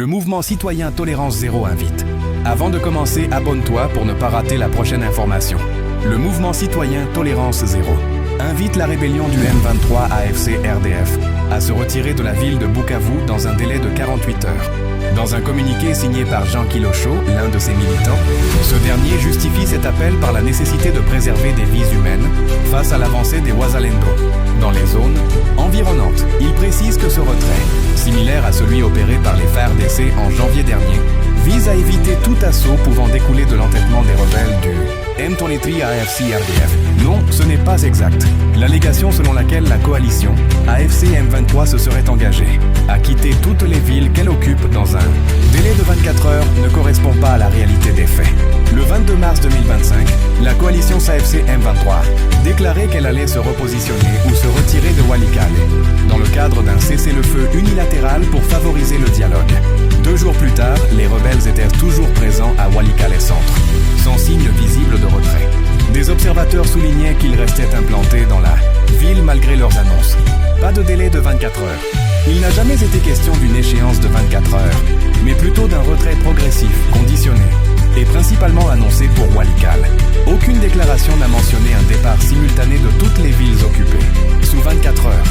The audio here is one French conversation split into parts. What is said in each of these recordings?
le mouvement citoyen Tolérance Zéro invite. Avant de commencer, abonne-toi pour ne pas rater la prochaine information. Le mouvement citoyen Tolérance Zéro invite la rébellion du M23 AFC RDF à se retirer de la ville de Bukavu dans un délai de 48 heures. Dans un communiqué signé par Jean Kilocho, l'un de ses militants, ce dernier justifie cet appel par la nécessité de préserver des vies humaines face à l'avancée des Wazalendo dans les zones environnantes. Il précise que ce retrait, similaire à celui opéré par les FARDC en janvier dernier, vise à éviter tout assaut pouvant découler de l'entêtement des rebelles du M23 AFC RDF. Non, ce n'est pas exact. L'allégation selon laquelle la coalition AFC M23 se serait engagée à quitter toutes les villes qu'elle occupe dans un délai de 24 heures ne correspond pas à la réalité des faits. Le 22 mars 2025, la coalition AFC M23 déclarait qu'elle allait se repositionner ou se retirer de Walikale dans le cadre d'un cessez-le-feu unilatéral pour favoriser le dialogue. 2 jours plus tard, les rebelles étaient toujours présents à Walikale Centre, sans signe visible de retrait. Des observateurs soulignaient qu'ils restaient implantés dans la ville malgré leurs annonces. Pas de délai de 24 heures. Il n'a jamais été question d'une échéance de 24 heures, mais plutôt d'un retrait progressif, conditionné, et principalement annoncé pour Walikale. Aucune déclaration n'a mentionné un départ simultané de toutes les villes occupées, sous 24 heures.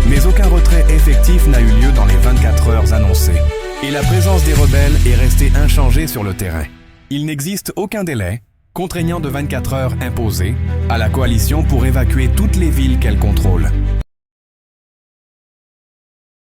Mais aucun retrait effectif n'a eu lieu dans les 24 heures annoncées. Et la présence des rebelles est restée inchangée sur le terrain. Il n'existe aucun délai contraignant de 24 heures imposé à la coalition pour évacuer toutes les villes qu'elle contrôle.